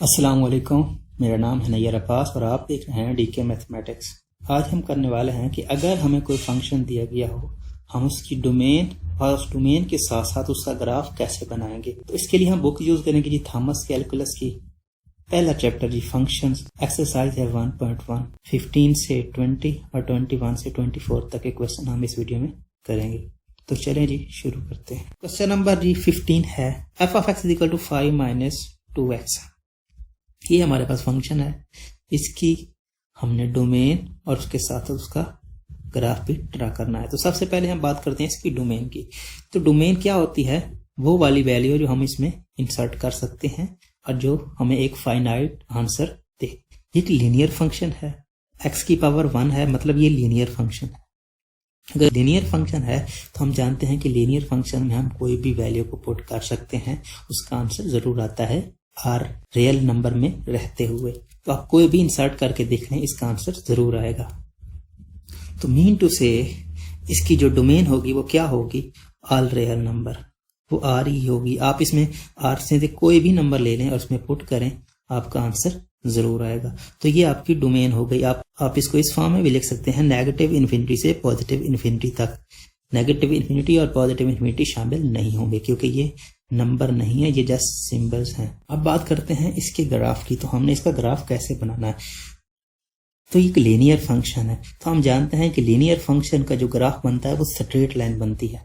अस्सलाम वालेकुम, मेरा नाम है नैयर अब्बास और आप देख रहे हैं डीके मैथमेटिक्स। आज हम करने वाले हैं कि अगर हमें कोई फंक्शन दिया गया हो, हम उसकी डोमेन और उस डोमेन के साथ साथ उसका ग्राफ कैसे बनाएंगे। तो इसके लिए हम बुक यूज करेंगे जी थॉमस कैलकुलस की। पहला चैप्टर जी फंक्शंस, एक्सरसाइज है 1.1, 15 से 20 और 21 से 24 तक के क्वेश्चन हम इस वीडियो में करेंगे। तो चलें जी शुरू करते हैं। क्वेश्चन नंबर जी 15 है f of x equal to 5 minus 2x। ये हमारे पास फंक्शन है, इसकी हमने डोमेन और उसके साथ उसका ग्राफ भी ड्रा करना है। तो सबसे पहले हम बात करते हैं इसकी डोमेन की। तो डोमेन क्या होती है? वो वाली वैल्यू जो हम इसमें इंसर्ट कर सकते हैं और जो हमें एक फाइनाइट आंसर दे। ये लीनियर फंक्शन है, x की पावर 1 है, मतलब ये लीनियर फंक्शन है। अगर लीनियर फंक्शन है तो हम जानते हैं कि लीनियर फंक्शन में हम कोई भी वैल्यू को पुट कर सकते हैं, उसका आंसर जरूर आता है आर रियल नंबर में रहते हुए। तो आप कोई भी इंसर्ट करके देख लें, इसका आंसर जरूर आएगा। तो मीन टू से इसकी जो डोमेन होगी वो क्या होगी? ऑल रियल नंबर, वो आर ही होगी। आप इसमें आर से कोई भी नंबर ले लें और उसमें पुट करें, आपका आंसर जरूर आएगा। तो ये आपकी डोमेन हो गई। आप इसको इस फॉर्म में भी लिख सकते हैं, नेगेटिव इन्फिनिटी से पॉजिटिव इन्फिनिटी तक। नेगेटिव इन्फिनिटी और पॉजिटिव इन्फिनिटी शामिल नहीं होंगे क्योंकि ये नंबर नहीं है, ये जस्ट सिंबल्स हैं। अब बात करते हैं इसके ग्राफ की। तो हमने इसका ग्राफ कैसे बनाना है? तो ये लीनियर फंक्शन है, तो हम जानते हैं कि लीनियर फंक्शन का जो ग्राफ बनता है वो स्ट्रेट लाइन बनती है।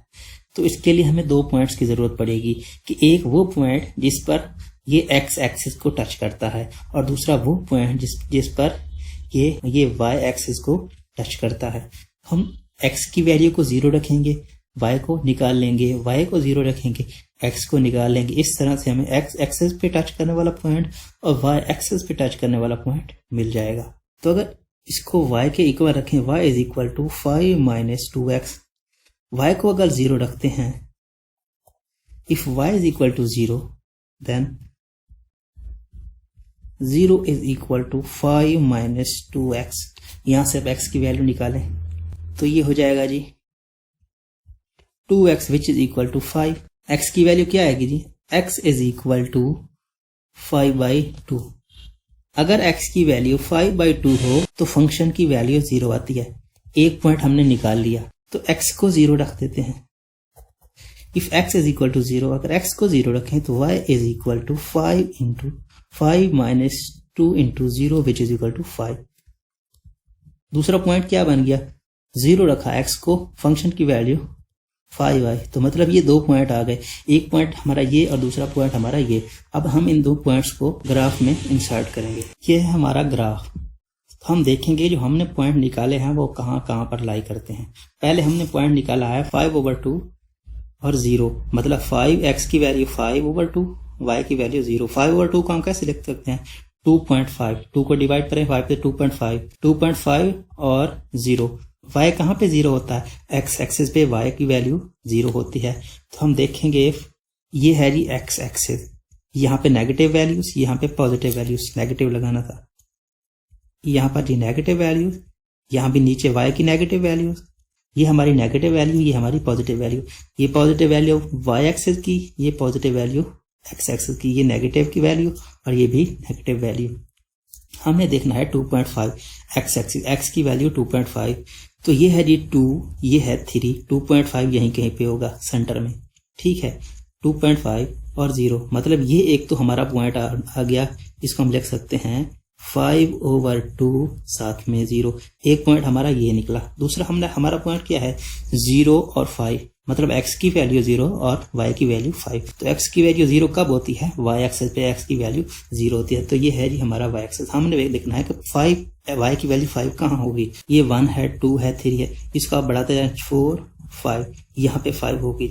तो इसके लिए हमें 2 पॉइंट्स की जरूरत पड़ेगी कि एक वो पॉइंट जिस पर ये एक्स एक्सिस को टच करता है और दूसरा वो पॉइंट जिस पर ये वाई एक्सिस को टच करता है। हम एक्स की वैल्यू को 0 रखेंगे, y को निकाल लेंगे, y को 0 रखेंगे, x को निकाल लेंगे। इस तरह से हमें x एक्सिस पे टच करने वाला पॉइंट और y एक्सिस पे टच करने वाला पॉइंट मिल जाएगा। तो अगर इसको y के इक्वल रखें, y is equal to 5 minus 2x, y को अगर 0 रखते हैं, if y is equal to 0 then 0 is equal to 5 minus 2x। यहां से अब x की वैल्यू निकालें तो ये हो जाएगा जी 2x which is equal to 5। x की वैल्यू क्या आएगी जी? x is equal to 5/2। अगर x की वैल्यू 5/2 हो तो फंक्शन की वैल्यू 0 आती है। एक पॉइंट हमने निकाल लिया तो x को 0 रख देते हैं। If x is equal to 0, अगर x को 0 रखें तो y is equal to 5 minus 2 into 0 which is equal to 5। दूसरा पॉइंट क्या बन गया? 0 रखा x को, फंक्शन की वैल्यू 5 आई, तो मतलब ये 2 पॉइंट आ गए। एक पॉइंट हमारा ये और दूसरा पॉइंट हमारा ये। अब हम इन 2 पॉइंट्स को ग्राफ में इंसर्ट करेंगे। ये है हमारा ग्राफ। तो हम देखेंगे जो हमने पॉइंट निकाले हैं वो कहाँ कहाँ पर लाई करते हैं। पहले हमने पॉइंट निकाला है 5/2 और 0, मतलब 5x की वैल्यू 5/2, y की वैल्यू 0। 5/2 को हम कैसे लिख सकते हैं? 2.5, 2 को डिवाइड करें 5 से 2.5 और 0। y कहाँ पे 0 होता है? x एक्सिस पे y की वैल्यू 0 होती है। तो हम देखेंगे ये है जी x एक्सिस, यहाँ पे नेगेटिव वैल्यूज, यहाँ पे पॉजिटिव वैल्यूज। नेगेटिव लगाना था, यहाँ पर जी नेगेटिव वैल्यूज, यहाँ भी नीचे y की नेगेटिव वैल्यूज। ये हमारी नेगेटिव वैल्यू, ये हमारी पॉजिटिव वैल्यू। ये पॉजिटिव वैल्यू y एक्सिस की, ये पॉजिटिव वैल्यू x एक्सिस की। ये नेगेटिव की वैल्यू और ये भी नेगेटिव वैल्यू। हमने देखना है 2.5 x एक्सिस, x की वैल्यू 2.5। तो ये है जी 2, ये है 3, 2.5 यहीं कहीं पे होगा सेंटर में, ठीक है। 2.5 और 0, मतलब ये एक तो हमारा पॉइंट आ गया। इसको हम लिख सकते हैं 5/2 साथ में 0। एक पॉइंट हमारा ये निकला। दूसरा हमारा पॉइंट क्या है? 0 और 5, मतलब x की वैल्यू 0 और y की वैल्यू 5। तो x की वैल्यू 0 कब होती है? y एक्सिस पे x की वैल्यू 0 होती है। तो ये है जी हमारा y एक्सिस। हमने देखना है कि 5 y की वैल्यू 5 कहाँ होगी। ये 1 है, 2 है, 3 है। इसको आप बढ़ाते जाए 4, 5, यहाँ पे 5 होगी,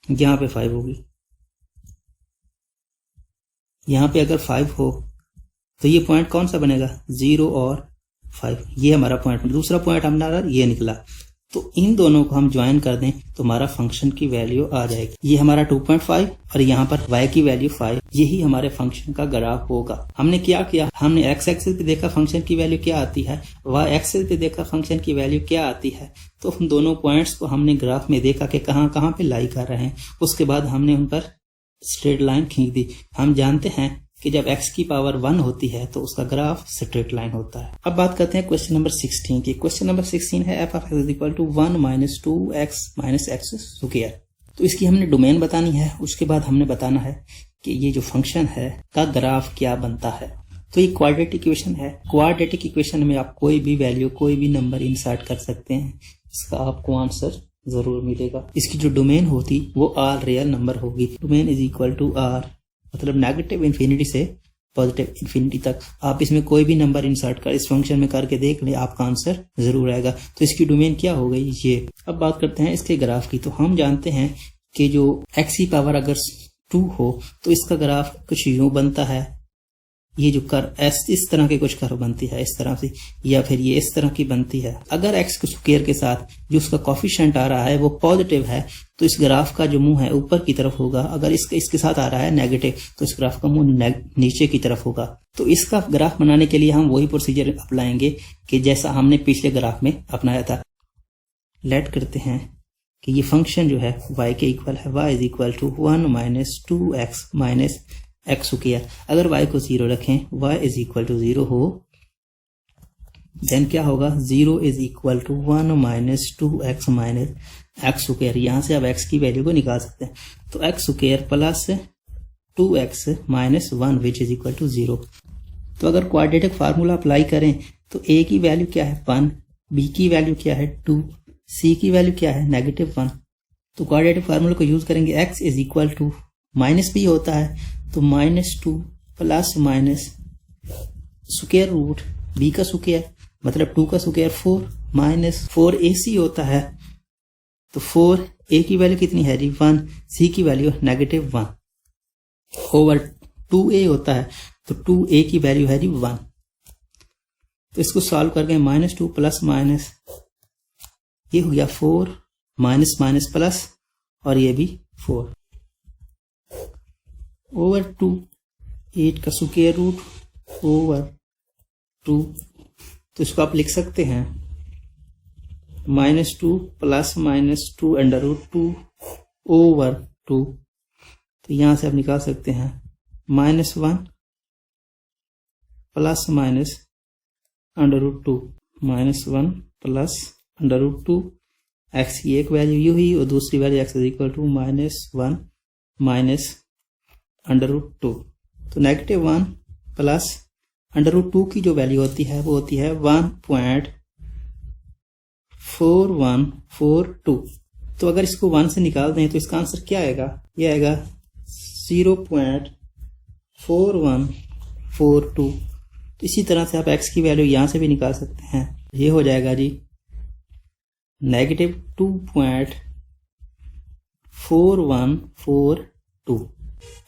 यहाँ पे 5 होगी। यहाँ पे अगर 5 हो तो ये पॉइंट कौन सा बनेगा? 0 और 5। ये हमारा पॉइंट। दूसरा पॉइंट हमारा ये निकला। तो इन दोनों को हम ज्वाइन कर दें तो हमारा फंक्शन की वैल्यू आ जाएगी। ये हमारा 2.5 और यहाँ पर y की वैल्यू 5। यही हमारे फंक्शन का ग्राफ होगा। हमने क्या किया? हमने x एक्सिस पे देखा फंक्शन की वैल्यू क्या आती है, y एक्सिस पे देखा फंक्शन की वैल्यू क्या आती है। तो उन दोनों पॉइंट्स को हमने ग्राफ में देखा कि कहाँ कहाँ पे लाई कर रहे हैं। उसके बाद हमने उन पर स्ट्रेट लाइन खींच दी। हम जानते हैं कि जब x की पावर 1 होती है तो उसका ग्राफ स्ट्रेट लाइन होता है। अब बात करते हैं क्वेश्चन नंबर 16 की। क्वेश्चन नंबर 16 है f of x is equal to 1 minus 2x minus x square। तो इसकी हमने डोमेन बतानी है, उसके बाद हमने बताना है कि ये जो फंक्शन है का ग्राफ क्या बनता है। तो ये क्वाड्रेटिक इक्वेशन है। क्वाड्रेटिक इक्वेशन में आप कोई भी वैल्यू, कोई भी नंबर इंसर्ट कर सकते हैं, इसका आपको आंसर जरूर मिलेगा। इसकी जो डोमेन होती वो ऑल रियल नंबर होगी। Domain is equal to R, मतलब नेगेटिव इन्फिनिटी से पॉजिटिव इन्फिनिटी तक। आप इसमें कोई भी नंबर इंसर्ट कर इस फंक्शन में करके देख ले, आपका आंसर जरूर आएगा। तो इसकी डोमेन क्या हो गई ये। अब बात करते हैं इसके ग्राफ की। तो हम जानते हैं कि जो x की पावर अगर 2 हो तो इसका ग्राफ कुछ यूं बनता है, ये जो कर्व इस तरह के कुछ कर्व बनती है इस तरह से, या फिर ये इस तरह की बनती है। अगर x को स्क्वायर के साथ जो उसका कोफिशिएंट आ रहा है वो पॉजिटिव है तो इस ग्राफ का जो मुंह है ऊपर की तरफ होगा। अगर इसके साथ आ रहा है नेगेटिव तो इस ग्राफ का मुंह नीचे की तरफ होगा। तो इसका ग्राफ बनाने के लिए हम वही प्रोसीजर अपनाएंगे कि जैसा हमने पिछले ग्राफ में अपनाया था। लेट करते हैं कि ये फंक्शन जो है y के इक्वल है, y is equal to 1 minus 2x minus x square. अगर y को 0 रखें, y इज इक्वल टू 0 हो, देन क्या होगा, 0 is equal to 1 minus 2x minus x square. यहां से आप x की वैल्यू को निकाल सकते हैं। तो x square plus 2x minus 1 which is equal to 0। तो अगर क्वाड्रेटिक फार्मूला अप्लाई करें तो a की वैल्यू क्या है 1, b की वैल्यू क्या है 2, c की वैल्यू क्या है -1। तो क्वाड्रेटिक फार्मूला को यूज करेंगे, x is equal to minus b होता है तो -2 plus minus square root b का स्क्वायर मतलब 2 का स्क्वायर 4 माइनस 4ac होता है। तो 4a की वैल्यू कितनी है 1, c की वैल्यू -1 ओवर 2a होता है तो 2a की वैल्यू है 1। तो इसको सॉल्व करके -2 प्लस माइनस ये हो गया 4 माइनस माइनस प्लस और ये भी 4 ओवर 2, 8 का स्क्वायर रूट ओवर 2। तो इसको आप लिख सकते हैं -2 प्लस -2 अंडर रूट 2 ओवर 2। तो यहां से आप निकाल सकते हैं -1 plus minus under root 2, -1 plus under root 2। X की एक वैल्यू यू ही और दूसरी value x is equal to -1 minus under root 2। तो -1 प्लस अंडर रूट 2 की जो वैल्यू होती है वो होती है 1.4142। तो अगर इसको 1 से निकाल दें तो इसका आंसर क्या आएगा, ये आएगा 0.4142। तो इसी तरह से आप x की वैल्यू यहां से भी निकाल सकते हैं। ये हो जाएगा जी -2.4142।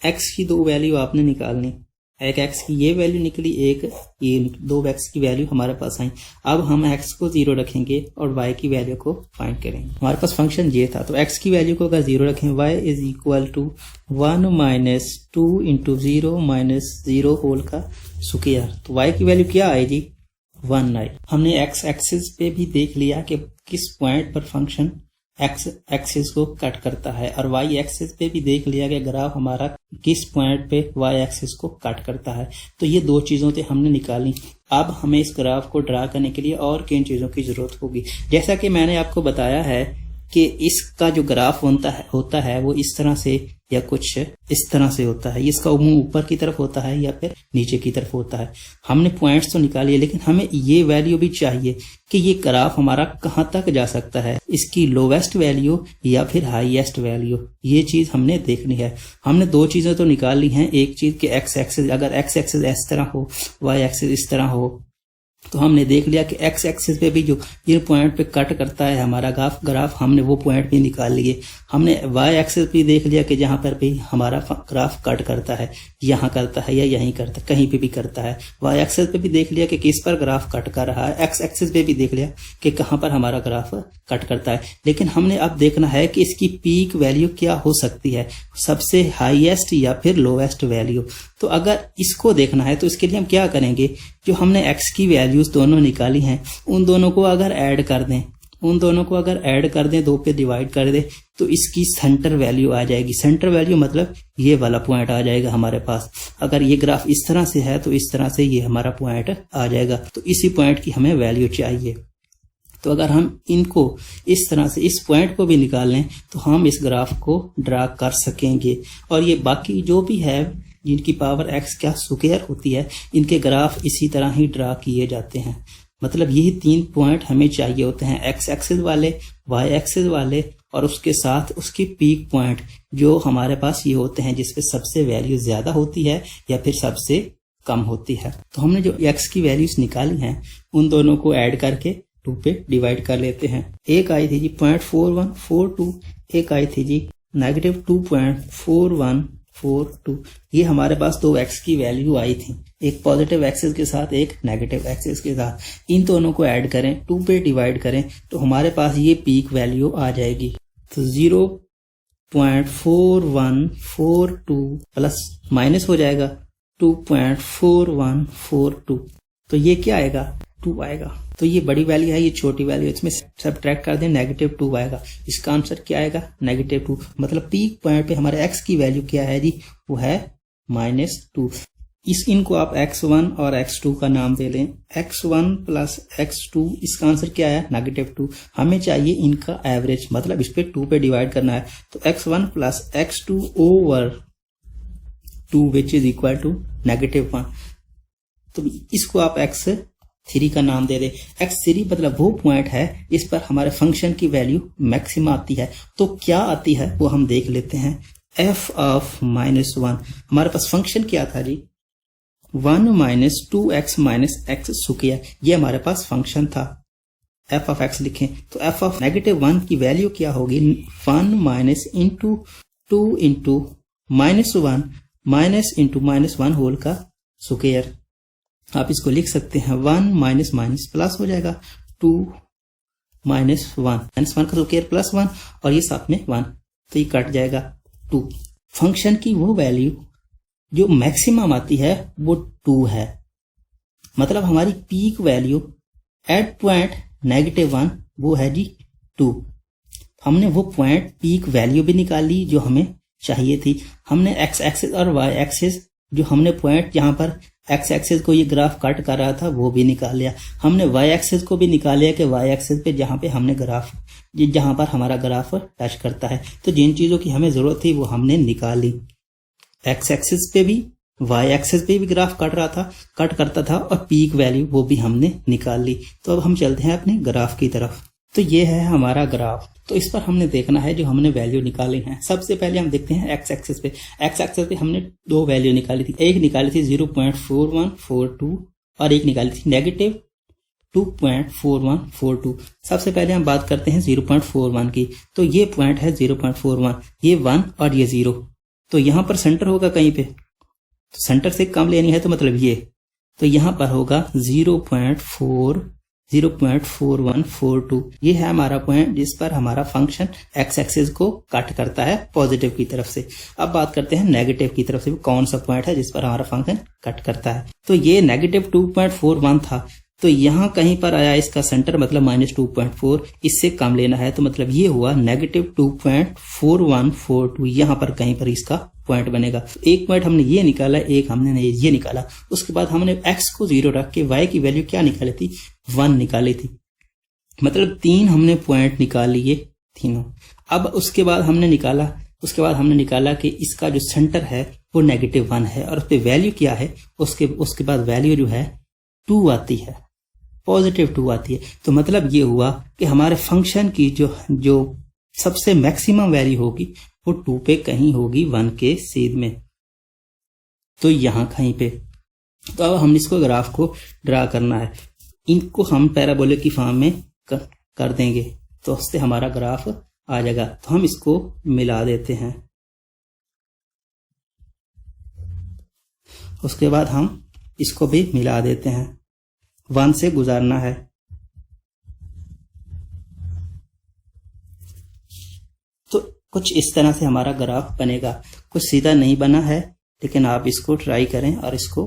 x की दो वैल्यू आपने निकालनी, एक x की ये वैल्यू निकली, एक ये 2x की वैल्यू हमारे पास आई। अब हम x को 0 रखेंगे और y की वैल्यू को फाइंड करेंगे। हमारे पास फंक्शन ये था, तो x की वैल्यू को अगर 0 रखें, y is equal to 1 minus 2 into 0 minus 0 whole का स्क्वायर। तो y की वैल्यू क्या आई जी 1 आई। हमने x एक्सिस पे भी देख लिया कि किस पॉइंट पर फंक्शन x एक्सिस को कट करता है, और y एक्सिस पे भी देख लिया कि ग्राफ हमारा किस पॉइंट पे y एक्सिस को कट करता है। तो ये दो चीजों से हमने निकाली। अब हमें इस ग्राफ को ड्रा करने के लिए और किन चीजों की जरूरत होगी। जैसा कि मैंने आपको बताया है कि इसका जो ग्राफ होता है वो इस तरह से या कुछ इस तरह से होता है। इसका मुंह ऊपर की तरफ होता है या फिर नीचे की तरफ होता है। हमने पॉइंट्स तो निकालिए, लेकिन हमें ये वैल्यू भी चाहिए कि ये ग्राफ हमारा कहाँ तक जा सकता है, इसकी लोवेस्ट वैल्यू या फिर हाईएस्ट वैल्यू। ये चीज हमने देखनी है। हमने दो चीजें तो निकाल ली हैं। एक चीज कि एक्स एक्सिस, अगर एक्स एक्सिस इस तरह हो, वाई एक्सिस इस तरह हो, तो हमने देख लिया कि एक्स एक्सिस पे भी जो जिन पॉइंट पे कट करता है हमारा ग्राफ हमने वो पॉइंट भी निकाल लिए। हमने वाई एक्सिस भी देख लिया कि जहां पर भी हमारा ग्राफ कट करता है, यहाँ करता है या यहीं करता है, कहीं पे भी करता है। वाई एक्सिस पे भी देख लिया कि किस पर ग्राफ कट कर रहा है। एक्स एक्सिस पे भी देख लिया कि कहाँ पर हमारा ग्राफ कट करता है। लेकिन हमने अब देखना है कि इसकी पीक वैल्यू क्या हो सकती है, सबसे हाईएस्ट या फिर लोवेस्ट वैल्यू। तो अगर इसको देखना है तो इसके लिए हम क्या करेंगे, जो हमने x की वैल्यूज दोनों निकाली हैं उन दोनों को अगर ऐड कर दें, उन दोनों को अगर ऐड कर दें, 2 पे डिवाइड कर दें, तो इसकी सेंटर वैल्यू आ जाएगी। सेंटर वैल्यू मतलब ये वाला पॉइंट आ जाएगा हमारे पास। अगर ये ग्राफ इस तरह से है तो इस तरह से ये हमारा पॉइंट आ जाएगा। तो इसी पॉइंट की हमें वैल्यू चाहिए। तो अगर हम इनको इस तरह से इस पॉइंट को भी निकाल लें तो हम इस ग्राफ को ड्रा कर सकेंगे। और ये बाकी जो भी है जिनकी पावर x क्या स्क्वायर होती है, इनके ग्राफ इसी तरह ही ड्रा किए जाते हैं। मतलब यही 3 पॉइंट हमें चाहिए होते हैं, x एक्सिस वाले, y एक्सिस वाले और उसके साथ उसकी पीक पॉइंट जो हमारे पास ये होते हैं जिसपे सबसे वैल्यू ज्यादा होती है या फिर सबसे कम होती है। तो हमने जो x की वैल्यूज निकाली हैं उन दोनों को ऐड करके 2 पे डिवाइड कर लेते हैं। एक आई थी जी 0.4142, एक आई थी जी -2.4142। ये हमारे पास 2 x की वैल्यू आई थी, एक पॉजिटिव एक्सिस के साथ एक नेगेटिव एक्सिस के साथ। इन दोनों को ऐड करें, 2 पे डिवाइड करें तो हमारे पास ये पीक वैल्यू आ जाएगी। तो 0.4142 प्लस माइनस हो जाएगा 2.4142, तो ये क्या आएगा, 2 आएगा। तो ये बड़ी वैल्यू है, ये छोटी वैल्यू है, इसमें सब्ट्रैक्ट कर दें, -2 आएगा। इसका आंसर क्या आएगा, -2। मतलब पीक पॉइंट पे हमारे x की वैल्यू क्या है जी, वो है -2। इनको आप x1 और x2 का नाम दे लें। x1 प्लस x2, इसका आंसर क्या है, -2। हमें चाहिए इनका एवरेज, मतलब इस पे 2 पे डिवाइड करना है। तो x1 plus x2 over 2 which is equal to -1। तो इसको आप x3 का नाम दे दे। x3 मतलब वो पॉइंट है जिस पर हमारे फंक्शन की वैल्यू मैक्सिमम आती है। तो क्या आती है वो हम देख लेते हैं। f ऑफ -1, हमारे पास फंक्शन क्या था जी, 1 minus 2x minus x square, ये हमारे पास फंक्शन था। f ऑफ x लिखें तो f ऑफ -1 की वैल्यू क्या होगी, 1 minus into 2 into -1 minus into -1 whole का स्क्वायर। आप इसको लिख सकते हैं 1 माइनस माइनस प्लस हो जाएगा 2 माइनस 1 का स्क्वायर प्लस 1 और ये साथ में 1, तो ये कट जाएगा 2। फंक्शन की वो वैल्यू जो मैक्सिमम आती है वो 2 है। मतलब हमारी पीक वैल्यू एट पॉइंट -1 वो है जी 2। हमने वो पॉइंट पीक वैल्यू भी निकाल ली जो हमें चाहिए थी। हमने x एक्सिस और y एक्सिस, जो हमने पॉइंट जहां पर x एक्सिस को ये ग्राफ कट कर रहा था वो भी निकाल लिया। हमने y एक्सिस को भी निकाल लिया कि y एक्सिस पे जहां पे हमने ग्राफ, जहां पर हमारा ग्राफ टच करता है, तो जिन चीजों की हमें जरूरत थी वो हमने निकाली। x एक्सिस पे भी y एक्सिस पे भी ग्राफ कट करता था और पीक वैल्यू वो भी हमने निकाल ली। तो अब हम चलते हैं अपने ग्राफ की तरफ। तो ये है हमारा ग्राफ। तो इस पर हमने देखना है जो हमने वैल्यू निकाली है। सबसे पहले हम देखते हैं x एक्सिस पे। x एक्सिस पे हमने 2 वैल्यू निकाली थी, एक निकाली थी 0.4142 और एक निकाली थी -2.4142। सबसे पहले हम बात करते हैं 0.41 की। तो ये पॉइंट है 0.41, ये 1 और ये 0। तो यहां पर सेंटर होगा कहीं पे, तो सेंटर से कम लेनी है तो मतलब ये, तो यहां पर होगा 0.4142। ये है हमारा पॉइंट जिस पर हमारा फंक्शन x एक्सिस को कट करता है पॉजिटिव की तरफ से। अब बात करते हैं नेगेटिव की तरफ से, कौन सा पॉइंट है जिस पर हमारा फंक्शन कट करता है। तो ये -2.41 था, तो यहां कहीं पर आया इसका सेंटर, मतलब -2.4, इससे कम लेना है तो मतलब ये हुआ -2.4142। यहां पर कहीं पर इसका पॉइंट बनेगा। तो एक पॉइंट हमने ये निकाला, एक हमने ये निकाला। उसके बाद हमने x को 0 रख के y की वैल्यू क्या निकाली थी, 1 निकाली थी। मतलब 3 हमने पॉइंट निकाल लिए तीनों। अब उसके बाद हमने निकाला कि इसका जो सेंटर है वो -1 है और उस पर वैल्यू क्या है, उसके बाद वैल्यू जो है 2 आती है, +2 आती है। तो मतलब ये हुआ कि हमारे फंक्शन की जो सबसे मैक्सिमम वैल्यू होगी वो 2 पे कहीं होगी 1 के सीध में, तो यहां कहीं पे। तो अब हम इसको ग्राफ को ड्रा करना है। इनको हम पैराबोलिक की फॉर्म में कर देंगे तो उससे हमारा ग्राफ आ जाएगा। तो हम इसको मिला देते हैं। उसके बाद हम इसको भी मिला देते हैं, 1 से गुजारना है। तो कुछ इस तरह से हमारा ग्राफ बनेगा। कुछ सीधा नहीं बना है, लेकिन आप इसको ट्राई करें और इसको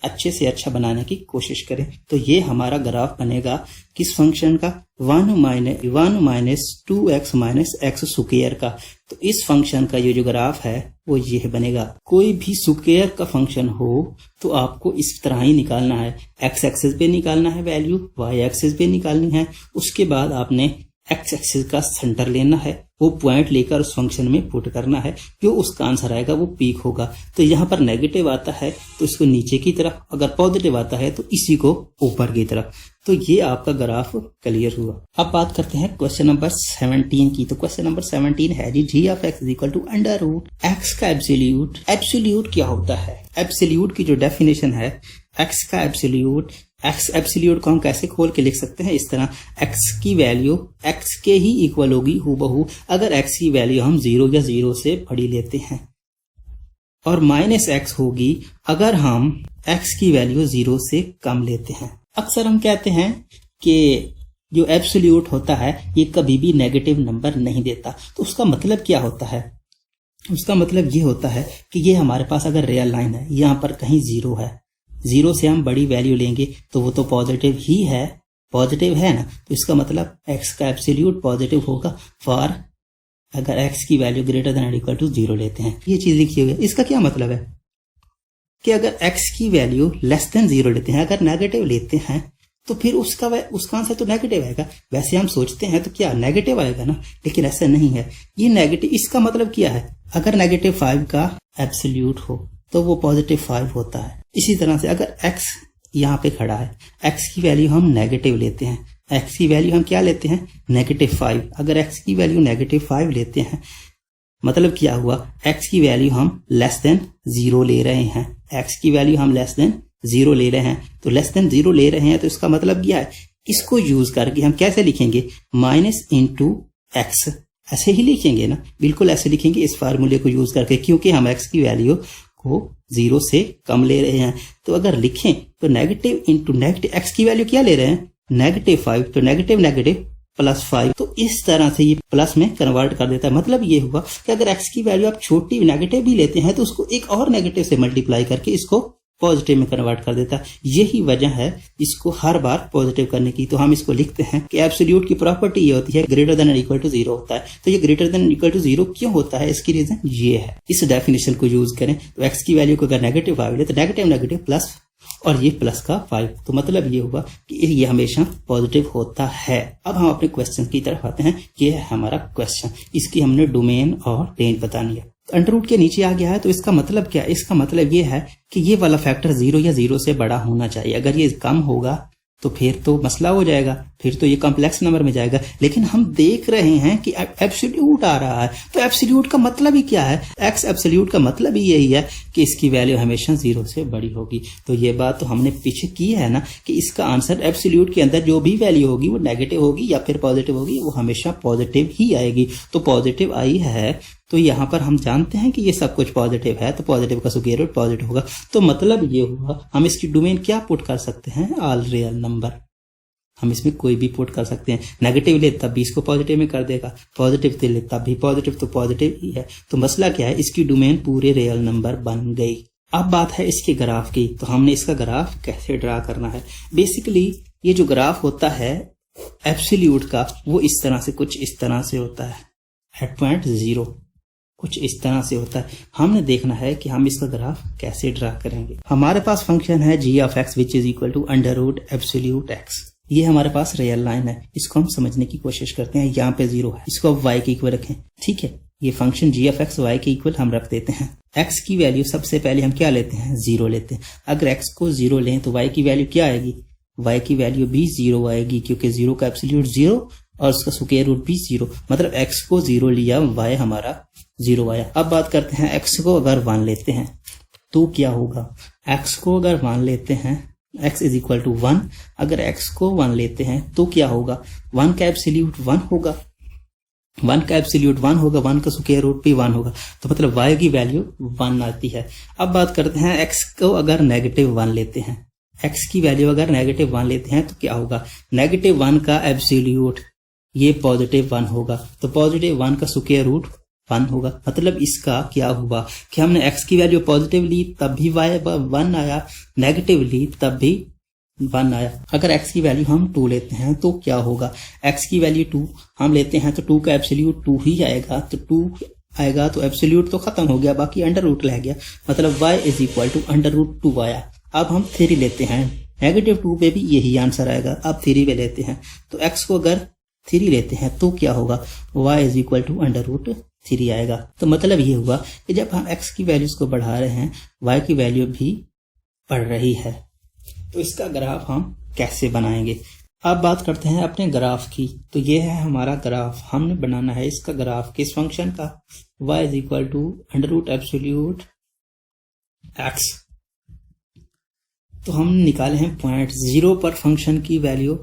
अच्छे से अच्छा बनाने की कोशिश करें। तो ये हमारा ग्राफ बनेगा किस फंक्शन का, 1 minus 2x minus x square का। तो इस फंक्शन का ये जो ग्राफ है वो ये बनेगा। कोई भी स्क्वायर का फंक्शन हो तो आपको इस तरह ही निकालना है, x एक्सिस पे निकालना है वैल्यू, y एक्सिस पे निकालनी है, उसके बाद आपने एक्स एक्सिस का सेंटर लेना है, वो पॉइंट लेकर उस फंक्शन में पुट करना है, जो उसका आंसर आएगा वो पीक होगा। तो यहाँ पर नेगेटिव आता है तो इसको नीचे की तरफ, अगर पॉजिटिव आता है तो इसी को ऊपर की तरफ। तो ये आपका ग्राफ क्लियर हुआ। अब बात करते हैं क्वेश्चन नंबर 17 की। तो क्वेश्चन नंबर 17 है जी, g of x equal to under root x का एब्सोल्यूट। एब्सोल्यूट क्या होता है? एब्सोल्यूट की जो डेफिनेशन है, x का एब्सोल्यूट, x एब्सोल्यूट को हम कैसे खोल के लिख सकते हैं इस तरह, x की वैल्यू x के ही इक्वल होगी हूबहू अगर x की वैल्यू हम 0 या 0 से बड़ी लेते हैं, और माइनस x होगी अगर हम x की वैल्यू 0 से कम लेते हैं। अक्सर हम कहते हैं कि जो एब्सोल्यूट होता है ये कभी भी नेगेटिव नंबर नहीं देता। तो उसका मतलब क्या होता है? उसका मतलब ये होता है कि ये हमारे पास अगर रियल लाइन है, यहाँ पर कहीं 0 है, 0 से हम बड़ी वैल्यू लेंगे तो वो तो पॉजिटिव ही है, पॉजिटिव है ना। तो इसका मतलब x का एब्सोल्यूट पॉजिटिव होगा फॉर अगर x की value greater than equal to 0 लेते हैं। ये चीज लिखी हुई है। इसका क्या मतलब है कि अगर x की वैल्यू लेस देन 0 लेते हैं, अगर नेगेटिव लेते हैं तो फिर उसका आंसर तो नेगेटिव आएगा। वैसे हम सोचते हैं तो क्या नेगेटिव आएगा ना, लेकिन ऐसा नहीं है। ये नेगेटिव, इसका मतलब क्या है, अगर -5 का एब्सोल्यूट हो तो वो +5 होता है। इसी तरह से अगर x यहाँ पे खड़ा है, x की वैल्यू हम नेगेटिव लेते हैं, x की वैल्यू हम क्या लेते हैं, -5। अगर x की वैल्यू -5 लेते हैं मतलब क्या हुआ, x की वैल्यू हम लेस देन 0 ले रहे हैं, x की वैल्यू हम लेस देन 0 ले रहे हैं। तो लेस देन 0 ले रहे हैं तो इसका मतलब क्या है, इसको यूज करके हम कैसे लिखेंगे, -x ऐसे ही लिखेंगे ना, बिल्कुल ऐसे लिखेंगे इस फार्मूले को यूज करके, क्योंकि हम x की वैल्यू को 0 से कम ले रहे हैं। तो अगर लिखें तो नेगेटिव इंटू नेगेटिव, x की वैल्यू क्या ले रहे हैं, -5, तो नेगेटिव +5। तो इस तरह से ये प्लस में कन्वर्ट कर देता है। मतलब ये हुआ कि अगर x की वैल्यू आप छोटी नेगेटिव भी लेते हैं तो उसको एक और नेगेटिव से मल्टीप्लाई करके इसको पॉजिटिव में कन्वर्ट कर देता है। यही वजह है इसको हर बार पॉजिटिव करने की। तो हम इसको लिखते हैं कि एब्सोल्यूट की प्रॉपर्टी ये होती है ग्रेटर देन इक्वल टू 0 होता है। तो ये ग्रेटर देन इक्वल टू 0 क्यों होता है, इसकी रीजन ये है। इस डेफिनेशन को यूज करें तो x की वैल्यू को अगर -5 ले तो नेगेटिव प्लस और ये प्लस का 5, तो मतलब ये हुआ कि ये हमेशा पॉजिटिव होता है। अब हम अपने क्वेश्चन की तरफ आते हैं। ये है हमारा क्वेश्चन, इसकी हमने डोमेन और रेंज बतानी है। अंडर रूट के नीचे आ गया है तो इसका मतलब क्या है, इसका मतलब ये है कि ये वाला फैक्टर 0 या 0 से बड़ा होना चाहिए। अगर ये कम होगा तो फिर तो मसला हो जाएगा, फिर तो ये कॉम्प्लेक्स नंबर में जाएगा। लेकिन हम देख रहे हैं कि एब्सोल्यूट आ रहा है, तो एब्सोल्यूट का मतलब ही क्या है, x एब्सोल्यूट का मतलब ही यही है कि इसकी वैल्यू हमेशा 0 से बड़ी होगी। तो ये बात तो हमने पीछे की है ना कि इसका आंसर एब्सोल्यूट के अंदर जो भी वैल्यू होगी वो नेगेटिव होगी या फिर पॉजिटिव होगी, वो हमेशा पॉजिटिव ही आएगी। तो पॉजिटिव आई है तो यहाँ पर हम जानते हैं कि ये सब कुछ पॉजिटिव है, तो पॉजिटिव का स्क्वायर रूट पॉजिटिव होगा। तो मतलब ये हुआ, हम इसकी डोमेन क्या पुट कर सकते हैं, ऑल रियल नंबर। हम इसमें कोई भी पुट कर सकते हैं। नेगेटिव ले तब भी इसको पॉजिटिव में कर देगा, पॉजिटिव ले तब भी पॉजिटिव, तो पॉजिटिव ही है। तो मसला क्या है, इसकी डोमेन पूरे रियल नंबर बन गई। अब बात है इसके ग्राफ की। तो हमने इसका ग्राफ कैसे ड्रा करना है। बेसिकली ये जो ग्राफ होता है एब्सोल्यूट का, वो इस तरह से, कुछ इस तरह से होता है। एट पॉइंट 0 कुछ इस तरह से होता है। हमने देखना है कि हम इसका ग्राफ कैसे ड्रा करेंगे। हमारे पास फंक्शन है g of x which is equal to under root absolute x। ये हमारे पास रियल लाइन है, इसको हम समझने की कोशिश करते हैं। यहाँ पे 0 है, इसको अब y के इक्वल रखें, ठीक है। ये function g of x y के इक्वल हम रख देते हैं। x की वैल्यू सबसे पहले हम क्या लेते हैं, 0 लेते हैं। अगर x को 0 लें तो y की वैल्यू क्या आएगी, y की वैल्यू भी 0 आएगी, क्योंकि 0 का एब्सोल्यूट 0 और उसका स्क्वायर रूट भी 0। मतलब x को 0 लिया, y हमारा 0 आया। अब बात करते हैं x को अगर 1 लेते हैं तो क्या होगा। x को अगर 1 लेते हैं, x इज इक्वल टू 1, अगर x को 1 लेते हैं तो क्या होगा, 1 का एब्सोल्यूट 1 होगा, 1 का एब्सोल्यूट 1 होगा, 1 का स्क्वायर रूट भी 1 होगा। तो मतलब y की वैल्यू 1 आती है। अब बात करते हैं x को अगर -1 लेते हैं, x की वैल्यू अगर -1 लेते हैं तो क्या होगा, -1 का एब्सोल्यूट ये +1 होगा। तो +1 का स्क्वायर रूट 1 होगा। मतलब इसका क्या हुआ कि हमने x की वैल्यू पॉजिटिव ली तब भी y 1 आया, नेगेटिव ली तब भी 1 आया। अगर x की वैल्यू हम 2 लेते हैं तो क्या होगा, x की वैल्यू 2 हम लेते हैं तो 2 का एब्सोल्यूट 2 ही आएगा, तो 2 आएगा तो एब्सोल्यूट तो खत्म हो गया, बाकी अंडर रूट रह गया, मतलब y is equal to under root 2 आया। अब हम 3 लेते हैं, नेगेटिव 2 पे भी यही आंसर आएगा। अब 3 पे लेते हैं तो x को अगर 3 लेते हैं तो क्या होगा, y is equal to under root 3 आएगा। तो मतलब ये हुआ कि जब हम x की वैल्यूज को बढ़ा रहे हैं y की वैल्यू भी बढ़ रही है। तो इसका ग्राफ हम कैसे बनाएंगे। अब बात करते हैं अपने ग्राफ की। तो ये है हमारा ग्राफ, हमने बनाना है इसका ग्राफ किस फंक्शन का, y is equal to under root absolute x। तो हम निकाले हैं पॉइंट 0 पर फंक्शन की वैल्यू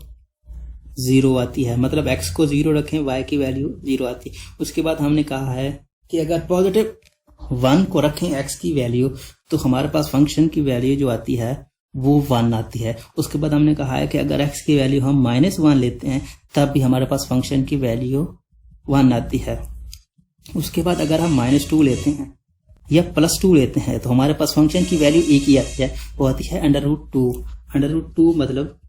0 आती है, मतलब x को 0 रखें y की वैल्यू 0 आती है। उसके बाद हमने कहा है कि अगर पॉजिटिव 1 को रखें x की वैल्यू तो हमारे पास फंक्शन की वैल्यू जो आती है वो 1 आती है। उसके बाद हमने कहा है कि अगर x की वैल्यू हम -1 लेते हैं तब भी हमारे पास फंक्शन की वैल्यू 1 आती है। उसके बाद अगर हम -2 लेते हैं या +2 लेते हैं तो हमारे पास फंक्शन की वैल्यू एक ही आती है, वो आती है अंडर रूट 2। अंडर रूट 2 मतलब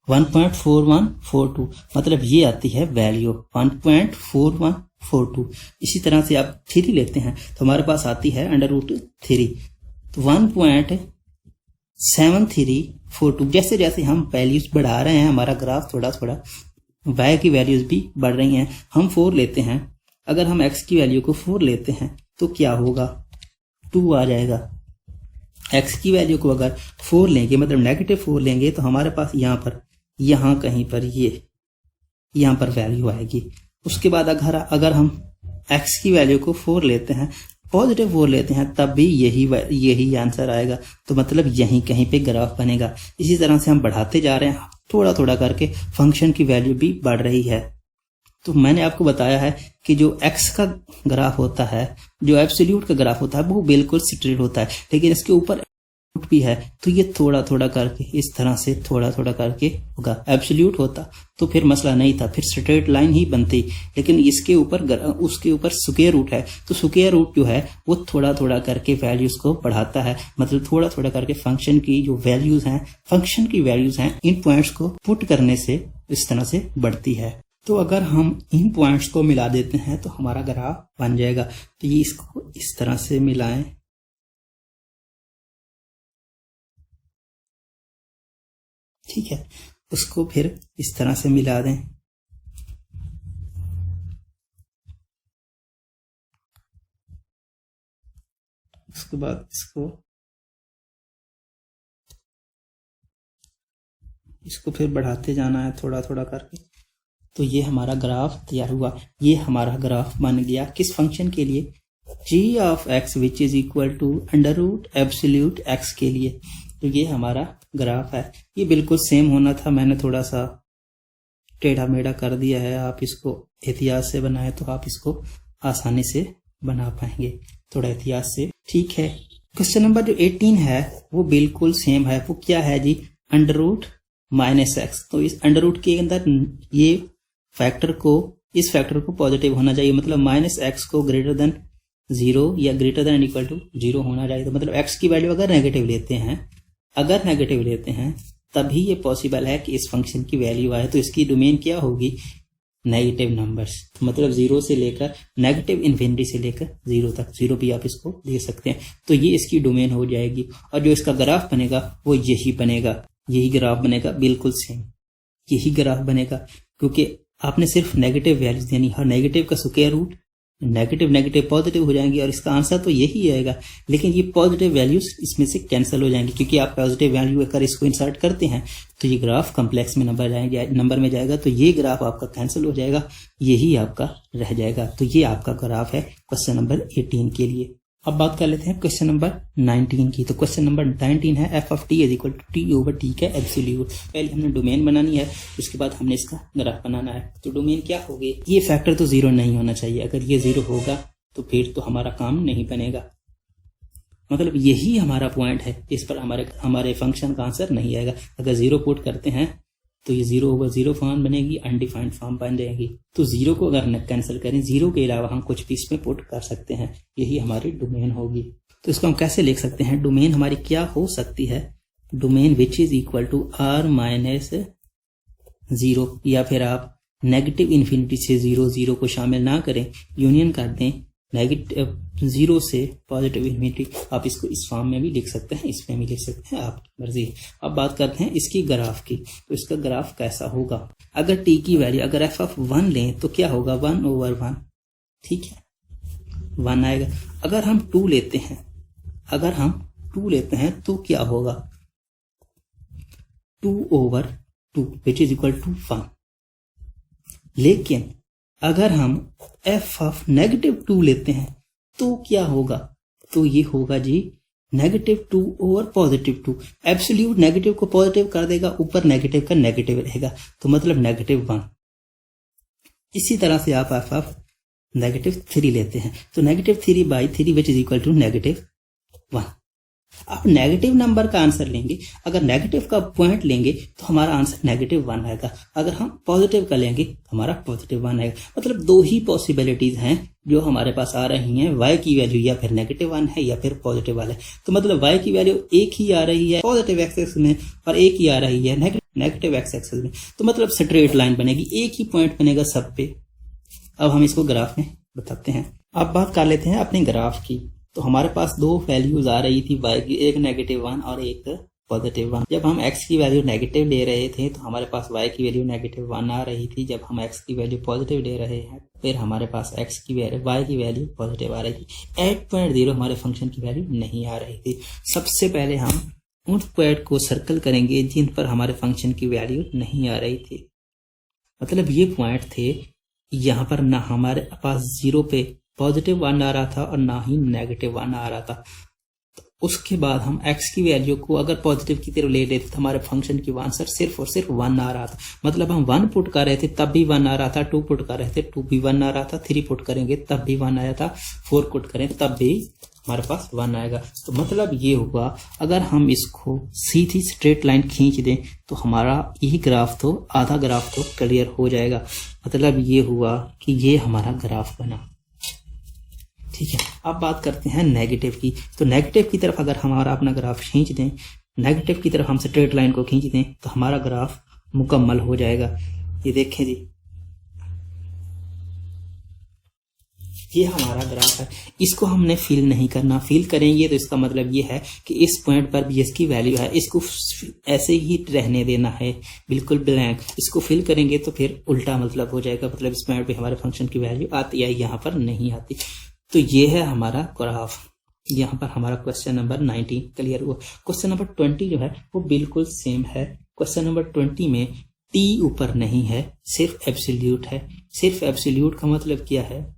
1.4142, मतलब ये आती है वैल्यू 1.4142। इसी तरह से आप 3 लेते हैं तो हमारे पास आती है अंडर रूट 3, तो 1.7342। जैसे जैसे हम वैल्यूज बढ़ा रहे हैं हमारा ग्राफ थोड़ा थोड़ा y की वैल्यूज भी बढ़ रही हैं। हम 4 लेते हैं, अगर हम x की वैल्यू को 4 लेते हैं तो क्या होगा, 2 आ जाएगा। x की वैल्यू को अगर 4 लेंगे मतलब नेगेटिव 4 लेंगे तो हमारे पास यहाँ कहीं पर यहाँ पर वैल्यू आएगी। उसके बाद अगर हम x की वैल्यू को 4 लेते हैं, पॉजिटिव 4 लेते हैं तब भी यही आंसर आएगा, तो मतलब यहीं कहीं पे ग्राफ बनेगा। इसी तरह से हम बढ़ाते जा रहे हैं, थोड़ा थोड़ा करके फंक्शन की वैल्यू भी बढ़ रही है। तो मैंने आपको बताया है कि जो x का ग्राफ होता है, जो एब्सोल्यूट का ग्राफ होता है वो बिल्कुल स्ट्रेट होता है, लेकिन इसके ऊपर भी है तो ये थोड़ा थोड़ा करके इस तरह से थोड़ा थोड़ा करके होगा। एब्सोल्यूट होता तो फिर मसला नहीं था, फिर स्ट्रेट लाइन ही बनती, लेकिन इसके ऊपर उसके ऊपर स्क्वायर रूट है, तो स्क्वायर रूट जो है वो थोड़ा थोड़ा करके वैल्यूज को बढ़ाता है, मतलब थोड़ा थोड़ा करके फंक्शन की जो वैल्यूज हैं इन पॉइंट्स को पुट करने से इस तरह से बढ़ती है। तो अगर हम इन पॉइंट्स को मिला देते हैं तो हमारा ग्राफ बन जाएगा। तो ये इसको इस तरह से मिलाएं, ठीक है, उसको फिर इस तरह से मिला दें। उसके बाद इसको फिर बढ़ाते जाना है थोड़ा थोड़ा करके। तो ये हमारा ग्राफ तैयार हुआ। ये हमारा ग्राफ बन गया किस फंक्शन के लिए, g of x which is equal to under root absolute x के लिए। तो ये हमारा ग्राफ है। ये बिल्कुल सेम होना था, मैंने थोड़ा सा टेढ़ा मेढ़ा कर दिया है। आप इसको एहतियात से बनाए तो आप इसको आसानी से बना पाएंगे, थोड़ा एहतियात से, ठीक है। क्वेश्चन नंबर जो 18 है वो बिल्कुल सेम है। वो क्या है जी, अंडर रूट -x। तो इस अंडर रूट के अंदर ये इस फैक्टर को पॉजिटिव होना चाहिए, मतलब -x को ग्रेटर देन 0 या ग्रेटर देन इक्वल टू 0 होना चाहिए। तो मतलब x की वैल्यू अगर नेगेटिव लेते हैं तभी ये पॉसिबल है कि इस फंक्शन की वैल्यू आए। तो इसकी डोमेन क्या होगी, नेगेटिव नंबर्स, मतलब 0 से लेकर नेगेटिव इन्फिनिटी से लेकर 0 तक, 0 भी आप इसको दे सकते हैं। तो ये इसकी डोमेन हो जाएगी और जो इसका ग्राफ बनेगा वो यही ग्राफ बनेगा, बिल्कुल सेम यही ग्राफ बनेगा, क्योंकि आपने सिर्फ नेगेटिव वैल्यूज देनी और नेगेटिव का स्क्वायर रूट नेगेटिव पॉजिटिव हो जाएंगी और इसका आंसर तो यही आएगा। लेकिन ये पॉजिटिव वैल्यूज इसमें से कैंसिल हो जाएंगी, क्योंकि आप पॉजिटिव वैल्यू अगर इसको इंसर्ट करते हैं तो ये ग्राफ कम्प्लेक्स में नंबर में जाएगा, तो ये ग्राफ आपका कैंसिल हो जाएगा, यही आपका रह जाएगा। तो ये आपका ग्राफ है क्वेश्चन नंबर 18 के लिए। अब बात कर लेते हैं क्वेश्चन नंबर 19 की। तो क्वेश्चन नंबर 19 है f of t is equal to t over t का एब्सोल्यूट। पहले हमने डोमेन बनानी है, उसके बाद हमने इसका ग्राफ बनाना है। तो डोमेन क्या होगी, ये फैक्टर तो 0 नहीं होना चाहिए। अगर ये 0 होगा तो फिर तो हमारा काम नहीं बनेगा, मतलब यही हमारा पॉइंट है, इस पर हमारे फंक्शन का आंसर नहीं आएगा। अगर 0 पुट करते हैं तो ये 0/0 फॉर्म बनेगी, अनडिफाइंड फॉर्म बन जाएगी। तो 0 को अगर कैंसिल करें, 0 के अलावा हम कुछ भी इसमें पुट कर सकते हैं, यही हमारी डोमेन होगी। तो इसको हम कैसे लिख सकते हैं? डोमेन हमारी क्या हो सकती है? Domain which is equal to r-0, या फिर आप नेगेटिव इन्फिनिटी से 0 को शामिल ना करें, यूनियन कर दें नेगेटिव 0 से पॉजिटिव इन्फिनिटी। आप इसको इस फॉर्म में भी लिख सकते हैं, इसमें भी लिख सकते हैं, आपकी मर्जी। अब बात करते हैं इसकी ग्राफ की। तो इसका ग्राफ कैसा होगा? अगर t की वैल्यू अगर f(1) लें तो क्या होगा? 1/1, ठीक है, 1 आएगा। अगर हम 2 लेते हैं तो क्या होगा? 2/2 विच इज इक्वल टू 1। लेकिन अगर हम f(-2) लेते हैं तो क्या होगा? तो ये होगा जी -2/+2। एब्सोल्यूट नेगेटिव को पॉजिटिव कर देगा, ऊपर नेगेटिव का नेगेटिव रहेगा, तो मतलब -1। इसी तरह से आप f(-3) लेते हैं तो -3/3 विच इज इक्वल टू -1। आप नेगेटिव नंबर का आंसर लेंगे, अगर नेगेटिव का पॉइंट लेंगे तो हमारा आंसर -1 आएगा। अगर हम पॉजिटिव का लेंगे तो हमारा +1 आएगा। मतलब 2 ही पॉसिबिलिटीज हैं जो हमारे पास आ रही हैं। y की वैल्यू या फिर -1 है या फिर पॉजिटिव वाला है। तो मतलब y की वैल्यू एक ही आ रही है पॉजिटिव एक्स एक्सिस में और एक ही आ रही है नेगेटिव एक्स एक्सिस में। तो मतलब स्ट्रेट लाइन बनेगी, एक ही पॉइंट बनेगा सब पे। अब हम इसको ग्राफ में बताते हैं। अब बात कर लेते हैं अपने ग्राफ की। तो हमारे पास 2 वैल्यूज आ रही थी y की, एक -1 और एक +1। जब हम x की वैल्यू नेगेटिव ले रहे थे तो हमारे पास y की वैल्यू -1 आ रही थी। जब हम x की वैल्यू पॉजिटिव ले रहे हैं फिर हमारे पास y की वैल्यू पॉजिटिव आ रही थी। 8.0 हमारे फंक्शन की वैल्यू नहीं आ रही थी। सबसे पहले हम उन पॉइंट को सर्कल करेंगे जिन पर हमारे फंक्शन की वैल्यू नहीं आ रही थी। मतलब ये पॉइंट थे, यहाँ पर ना हमारे पास 0 पे +1 आ रहा था और ना ही -1 आ रहा था। तो उसके बाद हम x की वैल्यू को अगर पॉजिटिव की तरफ ले लेते तो हमारे फंक्शन की आंसर सिर्फ और सिर्फ 1 आ रहा था। मतलब हम 1 पुट कर रहे थे तब भी 1 आ रहा था, 2 पुट कर रहे थे 2 भी 1 आ रहा था, 3 पुट करेंगे तब भी 1 आया था, 4 पुट करें तब भी हमारे पास 1 आएगा। तो मतलब ये हुआ, अगर हम इसको सीधी स्ट्रेट लाइन खींच दें तो हमारा यही ग्राफ तो आधा ग्राफ तो क्लियर हो जाएगा। मतलब ये हुआ कि ये हमारा ग्राफ बना, ठीक है। अब बात करते हैं नेगेटिव की। तो नेगेटिव की तरफ अगर हमारा अपना ग्राफ खींच दें, नेगेटिव की तरफ हम स्ट्रेट लाइन को खींच दें तो हमारा ग्राफ मुकम्मल हो जाएगा। ये देखें जी, ये हमारा ग्राफ है। इसको हमने फिल नहीं करना, फिल करेंगे तो इसका मतलब ये है कि इस पॉइंट पर भी इसकी वैल्यू है, इसको ऐसे ही रहने देना है बिल्कुल ब्लैंक। इसको फिल करेंगे तो फिर उल्टा मतलब हो जाएगा, मतलब इस पॉइंट पे हमारे फंक्शन की वैल्यू आती है, यहाँ पर नहीं आती। तो ये है हमारा ग्राफ। यहाँ पर हमारा क्वेश्चन नंबर 19 क्लियर हुआ। क्वेश्चन नंबर 20 जो है वो बिल्कुल सेम है। क्वेश्चन नंबर 20 में t ऊपर नहीं है, सिर्फ एब्सोल्यूट है। सिर्फ एब्सोल्यूट का मतलब क्या है?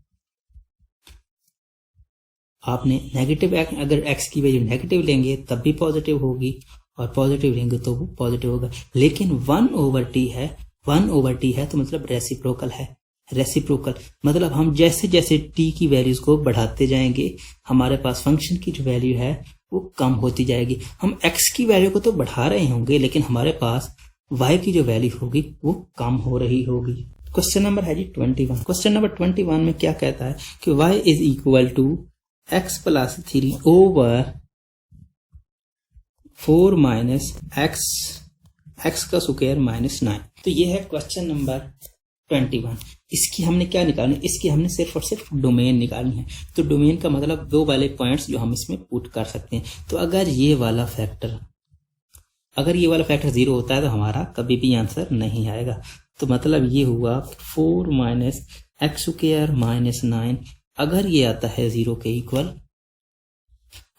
आपने नेगेटिव अगर x की वैल्यू नेगेटिव लेंगे तब भी पॉजिटिव होगी और पॉजिटिव लेंगे तो वो पॉजिटिव होगा। लेकिन 1/t है, 1/t है तो मतलब रेसिप्रोकल है। रेसिप्रोकल मतलब हम जैसे जैसे t की वैल्यूज को बढ़ाते जाएंगे हमारे पास फंक्शन की जो वैल्यू है वो कम होती जाएगी। हम x की वैल्यू को तो बढ़ा रहे होंगे लेकिन हमारे पास y की जो वैल्यू होगी वो कम हो रही होगी। क्वेश्चन नंबर है जी 21। क्वेश्चन नंबर 21 में क्या कहता है कि y is equal to x+3/4 x का स्क्वायर -9। तो ये है क्वेश्चन नंबर 21। इसकी हमने क्या निकालनी है? इसकी हमने सिर्फ और सिर्फ डोमेन निकालनी है। तो डोमेन का मतलब 2 वाले पॉइंट्स जो हम इसमें पुट कर सकते हैं। तो अगर ये वाला फैक्टर 0 होता है तो हमारा कभी भी आंसर नहीं आएगा। तो मतलब ये हुआ 4 x² -9। अगर ये आता है 0 के इक्वल,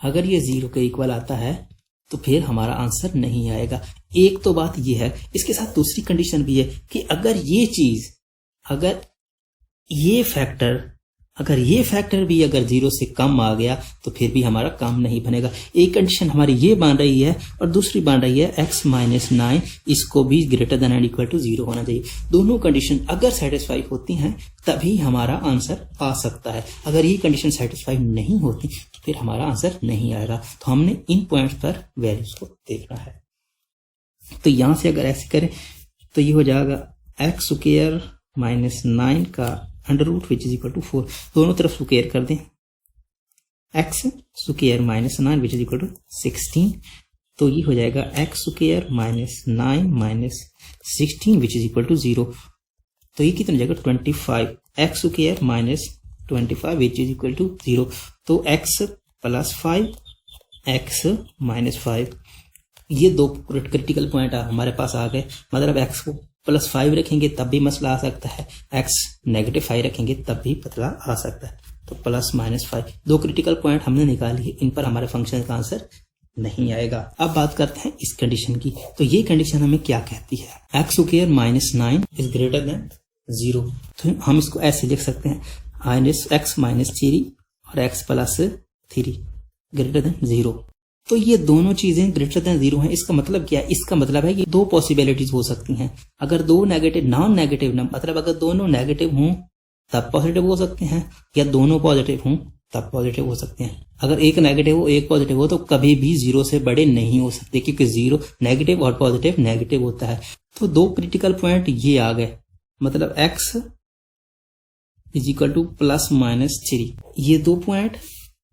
अगर ये 0 के इक्वल आता है तो फिर हमारा आंसर नहीं आएगा। एक तो बात ये है, इसके साथ दूसरी कंडीशन भी है कि अगर ये चीज, अगर ये फैक्टर भी अगर 0 से कम आ गया तो फिर भी हमारा काम नहीं बनेगा। एक कंडीशन हमारी ये बन रही है और दूसरी बन रही है x -9 इसको भी greater than and equal to 0 होना चाहिए। दोनों कंडीशन अगर सेटिस्फाई होती हैं तभी हमारा आंसर आ सकता है। अगर ये कंडीशन सेटिस्फाई नहीं होती तो फिर हमारा आंसर नहीं आएगा। तो हमने इन पॉइंट्स पर वैल्यूज को देखना है। तो यहां से अगर ऐसे करें तो ये हो जाएगा एक्स स्क्वायर माइनस 9 का under root which is equal to 4। दोनों तरफ स्क्वायर कर दें, x square minus 9 which is equal to 16। तो ये हो जाएगा x square minus 9 minus 16 which is equal to 0। तो ये कितना जाएगा 25, x square minus 25 which is equal to 0। तो एक्स प्लस 5 एक्स माइनस 5, ये दो क्रिटिकल पॉइंट हमारे पास आ गए। मतलब एक्स को प्लस 5 रखेंगे तब भी मसला आ सकता है, एक्स नेगेटिव 5 रखेंगे तब भी मसला आ सकता है। तो प्लस माइनस 5 दो क्रिटिकल पॉइंट हमने निकाली है, इन पर हमारे फंक्शन का आंसर नहीं आएगा। अब बात करते हैं इस कंडीशन की। तो ये कंडीशन हमें क्या कहती है, x square minus 9 is greater than 0। तो हम इसको ऐसे लिख सकते हैं, माइनस एक्स माइनस 3 और एक्स प्लस 3 ग्रेटर देन 0। तो ये दोनों चीजें ग्रेटर देन 0 हैं। इसका मतलब क्या है, इसका मतलब है कि दो पॉसिबिलिटीज हो सकती हैं। अगर दो नेगेटिव नॉन नेगेटिव नंबर, मतलब अगर दोनों नेगेटिव हों तब पॉजिटिव हो सकते हैं, या दोनों पॉजिटिव हों तब पॉजिटिव हो सकते हैं। अगर एक नेगेटिव हो एक पॉजिटिव हो तो कभी भी 0 से बड़े नहीं हो सकते, क्योंकि 0 नेगेटिव और पॉजिटिव नेगेटिव होता है। तो दो क्रिटिकल पॉइंट ये आ गए, मतलब x is equal two plus minus 3, ये दो पॉइंट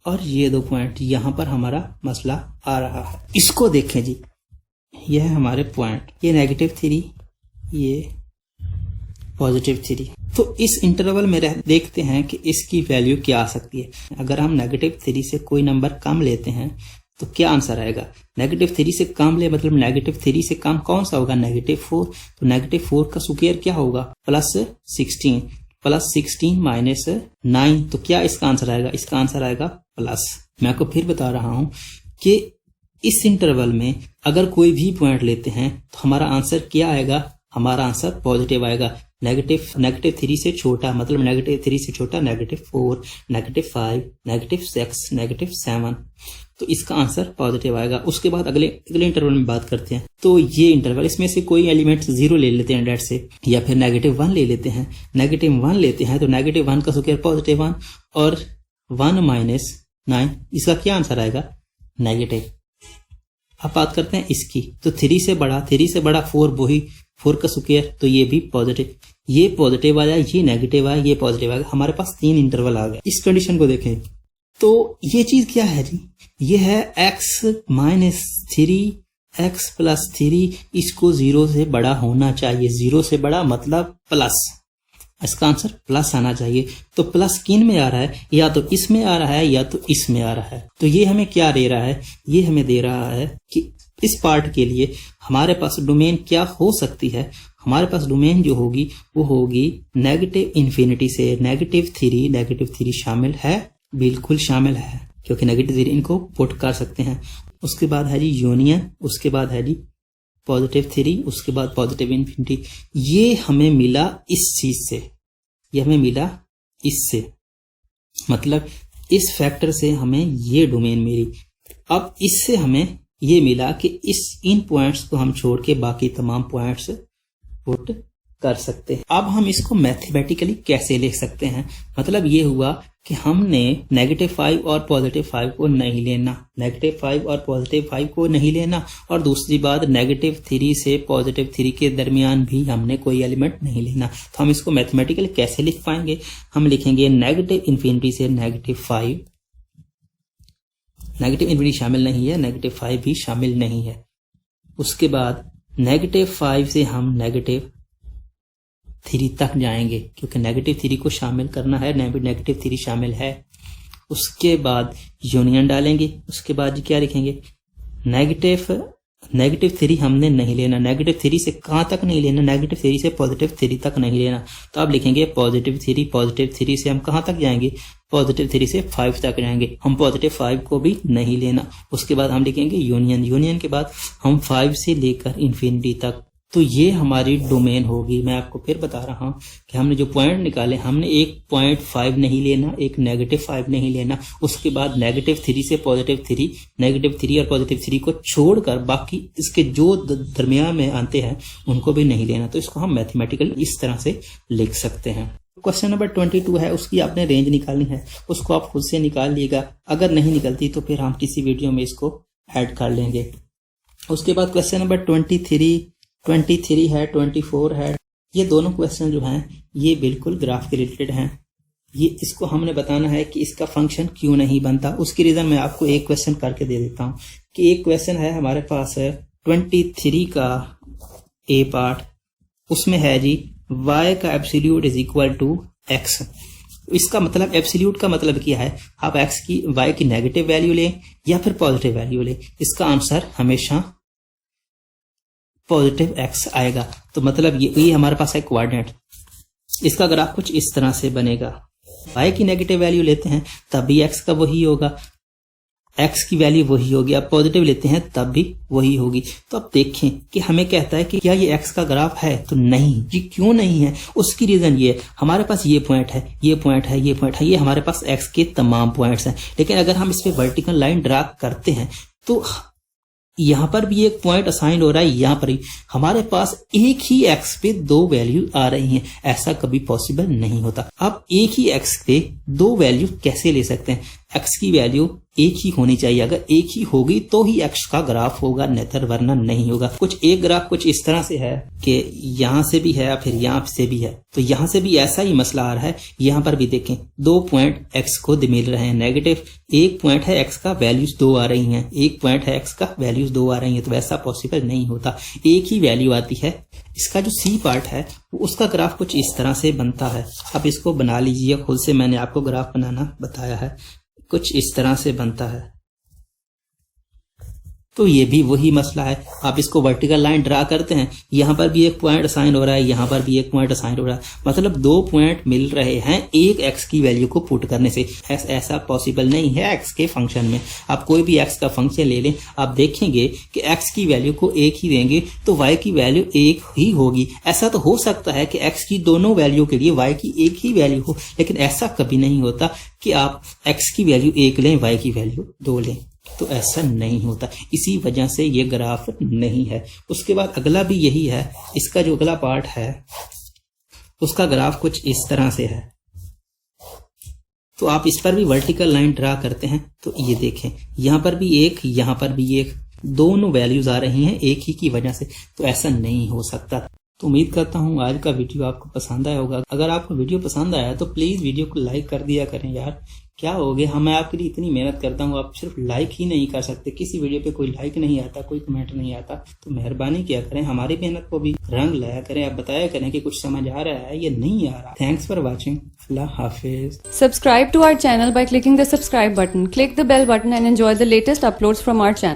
और ये दो पॉइंट, यहां पर हमारा मसला आ रहा है। इसको देखें जी, यह है हमारे पॉइंट, ये नेगेटिव 3 ये पॉजिटिव 3। तो इस इंटरवल में देखते हैं कि इसकी वैल्यू क्या आ सकती है। अगर हम नेगेटिव 3 से कोई नंबर कम लेते हैं तो क्या आंसर आएगा, नेगेटिव 3 से कम ले मतलब नेगेटिव 3 से कम कौन सा होगा, नेगेटिव 4। तो नेगेटिव 4 का स्क्वायर क्या होगा, प्लस 16, प्लस 16 माइनस 9। तो क्या इसका आंसर आएगा, इसका आंसर आएगा प्लस। मैं आपको फिर बता रहा हूं कि इस इंटरवल में अगर कोई भी पॉइंट लेते हैं तो हमारा आंसर क्या आएगा, हमारा आंसर पॉजिटिव आएगा। नेगेटिव 3 से छोटा मतलब नेगेटिव 3 से छोटा नेगेटिव 4, नेगेटिव 5, नेगेटिव 6, नेगेटिव 7। तो इसका आंसर पॉजिटिव आएगा। उसके बाद अगले इंटरवल में बात करते हैं। तो ये इंटरवल, इसमें से कोई एलिमेंट 0 ले लेते हैं डेट से, या फिर नेगेटिव 1 ले लेते हैं। नेगेटिव 1 लेते हैं तो नेगेटिव 1 का स्क्वायर पॉजिटिव 1 और 1 माइनस 9, इसका क्या आंसर आएगा, नेगेटिव। अब बात करते हैं इसकी, तो 3 से बड़ा 4, वही 4 का स्क्वायर, तो ये भी पॉजिटिव, ये पॉजिटिव आया, ये नेगेटिव आया, ये पॉजिटिव आया। हमारे पास 3 इंटरवल आ गए। इस कंडीशन को देखें तो ये चीज क्या है जी, ये है x माइनस 3 x प्लस 3, इसको 0 से बड़ा होना चाहिए। 0 से बड़ा मतलब प्लस, इसका आंसर प्लस आना चाहिए। तो प्लस किन में आ रहा है, या तो इसमें आ रहा है या तो इसमें आ रहा है। तो ये हमें क्या दे रहा है, ये हमें दे रहा है कि इस पार्ट के लिए हमारे पास डोमेन क्या हो सकती है। हमारे पास डोमेन जो होगी वो होगी नेगेटिव इन्फिनिटी से नेगेटिव 3 शामिल है, बिल्कुल शामिल है, क्योंकि नेगेटिव 3 इनको पुट कर सकते हैं। उसके बाद है जी यूनियन, उसके बाद है जी पॉजिटिव 3, उसके बाद पॉजिटिव इन्फिनिटी। ये हमें मिला इस चीज से, ये हमें मिला इससे, मतलब इस फैक्टर से हमें ये डोमेन मिली। अब इससे हमें ये मिला कि इन पॉइंट्स को हम छोड़ के बाकी तमाम पॉइंट्स पुट कर सकते हैं। अब हम इसको मैथमेटिकली कैसे लिख सकते हैं, मतलब ये हुआ कि हमने नेगेटिव 5 और पॉजिटिव 5 को नहीं लेना, नेगेटिव 5 और पॉजिटिव 5 को नहीं लेना, और दूसरी बात नेगेटिव 3 से पॉजिटिव 3 के दरमियान भी हमने कोई एलिमेंट नहीं लेना। तो हम इसको मैथमेटिकली कैसे लिख पाएंगे, हम लिखेंगे नेगेटिव इन्फिनिटी से नेगेटिव 5, नेगेटिव इन्फिनिटी शामिल नहीं है, नेगेटिव 5 भी शामिल नहीं है। उसके बाद नेगेटिव 5 से हम नेगेटिव 3 तक जाएंगे, क्योंकि नेगेटिव 3 को शामिल करना है, नेगेटिव 3 शामिल है। उसके बाद यूनियन डालेंगे, उसके बाद क्या लिखेंगे, नेगेटिव 3 हमने नहीं लेना, नेगेटिव 3 से कहां तक नहीं लेना, नेगेटिव 3 से पॉजिटिव 3 तक नहीं लेना। तो आप लिखेंगे पॉजिटिव 3 से हम कहां तक जाएंगे, पॉजिटिव 3 से 5 तक जाएंगे, हम पॉजिटिव 5 को भी नहीं लेना। उसके बाद हम लिखेंगे यूनियन के बाद हम 5 से लेकर इन्फिनिटी तक। तो ये हमारी डोमेन होगी। मैं आपको फिर बता रहा हूं कि हमने जो पॉइंट निकाले, हमने एक पॉइंट 5 नहीं लेना, एक नेगेटिव 5 नहीं लेना, उसके बाद नेगेटिव 3 से पॉजिटिव 3, नेगेटिव 3 और पॉजिटिव 3 को छोड़कर बाकी इसके जो दरमियान में आते हैं उनको भी नहीं लेना। तो इसको हम मैथमेटिकली इस तरह से लिख सकते हैं। क्वेश्चन नंबर 22 है, उसकी आपने रेंज निकालनी है, उसको आप खुद से निकाल लीजिएगा। अगर नहीं निकलती तो फिर हम किसी वीडियो में इसको ऐड कर लेंगे। उसके बाद क्वेश्चन नंबर 23 23 है, 24 है। ये दोनों क्वेश्चन जो हैं ये बिल्कुल ग्राफ के रिलेटेड हैं। ये इसको हमने बताना है कि इसका फंक्शन क्यों नहीं बनता। उसकी रीजन मैं आपको एक क्वेश्चन करके दे देता हूं कि एक क्वेश्चन है हमारे पास है 23 का ए पार्ट, उसमें है जी y का absolute is equal to x। इसका मतलब एब्सोल्यूट का मतलब क्या है, आप x की y की नेगेटिव वैल्यू लें या फिर पॉजिटिव वैल्यू लें, इसका आंसर हमेशा पॉजिटिव x आएगा। तो मतलब ये हमारे पास है कोऑर्डिनेट। इसका ग्राफ कुछ इस तरह से बनेगा, y की नेगेटिव वैल्यू लेते हैं तब भी x का वही होगा, x की वैल्यू वही होगी, अब पॉजिटिव लेते हैं तब भी वही होगी। तो अब देखें कि हमें कहता है कि क्या ये x का ग्राफ है, तो नहीं। ये क्यों नहीं है, उसकी रीजन ये है हमारे पास ये पॉइंट है, ये पॉइंट है, ये पॉइंट है, ये हमारे पास x के तमाम पॉइंट्स हैं। लेकिन अगर हम इस पे वर्टिकल लाइन ड्रा करते हैं तो यहां पर भी एक पॉइंट असाइन हो रहा है, यहां पर ही हमारे पास एक ही x पे दो वैल्यू आ रही हैं। ऐसा कभी पॉसिबल नहीं होता। अब एक ही x पे दो वैल्यू कैसे ले सकते हैं, x की वैल्यू एक ही होनी चाहिए। अगर एक ही होगी तो ही x का ग्राफ होगा, नेतर वरना नहीं होगा। कुछ एक ग्राफ कुछ इस तरह से है कि यहां से भी है फिर यहां से भी है, तो यहां से भी ऐसा ही मसला आ रहा है। यहां पर भी देखें दो पॉइंट x को मिल रहे हैं नेगेटिव, एक पॉइंट है x का वैल्यूज दो आ रही हैं, एक पॉइंट है x का वैल्यूज दो आ रही हैं। तो ऐसा पॉसिबल नहीं होता, एक ही वैल्यू आती है। इसका जो सी पार्ट है उसका ग्राफ कुछ इस तरह से बनता है। अब इसको बना लीजिए खुद से, मैंने आपको ग्राफ बनाना बताया है, कुछ इस तरह से बनता है। तो ये भी वही मसला है, आप इसको वर्टिकल लाइन ड्रा करते हैं, यहां पर भी एक पॉइंट असाइन हो रहा है, यहां पर भी एक पॉइंट असाइन हो रहा है, मतलब दो पॉइंट मिल रहे हैं एक x की वैल्यू को पुट करने से। ऐसा पॉसिबल नहीं है x के फंक्शन में। आप कोई भी x का फंक्शन ले लें, आप देखेंगे कि x की वैल्यू को एक ही देंगे तो y की वैल्यू एक ही होगी। ऐसा तो हो सकता है कि x की दोनों वैल्यू के लिए y की एक ही वैल्यू हो, लेकिन ऐसा कभी नहीं होता कि आप x की वैल्यू एक लें y की वैल्यू दो लें। तो ऐसा नहीं होता, इसी वजह से ये ग्राफ नहीं है। उसके बाद अगला भी यही है, इसका जो अगला पार्ट है उसका ग्राफ कुछ इस तरह से है। तो आप इस पर भी वर्टिकल लाइन ड्रा करते हैं तो ये देखें यहां पर भी एक, यहां पर भी एक, दोनों वैल्यूज आ रही हैं एक ही की वजह से। तो ऐसा नहीं हो सकता। तो उम्मीद करता हूं आज का वीडियो आपको पसंद आया होगा। अगर आपको वीडियो पसंद आया तो प्लीज वीडियो को लाइक कर दिया करें यार, क्या हो गया, मैं आपके लिए इतनी मेहनत करता हूँ, आप सिर्फ लाइक ही नहीं कर सकते। किसी वीडियो पे कोई लाइक नहीं आता, कोई कमेंट नहीं आता, तो मेहरबानी किया करें, हमारी मेहनत को भी रंग लाया करें। आप बताया करें कि कुछ समझ आ रहा है या नहीं आ रहा। Thanks for watching. Allah Hafiz. Subscribe to our channel by clicking the subscribe button. Click the bell button and enjoy the latest uploads from our channel.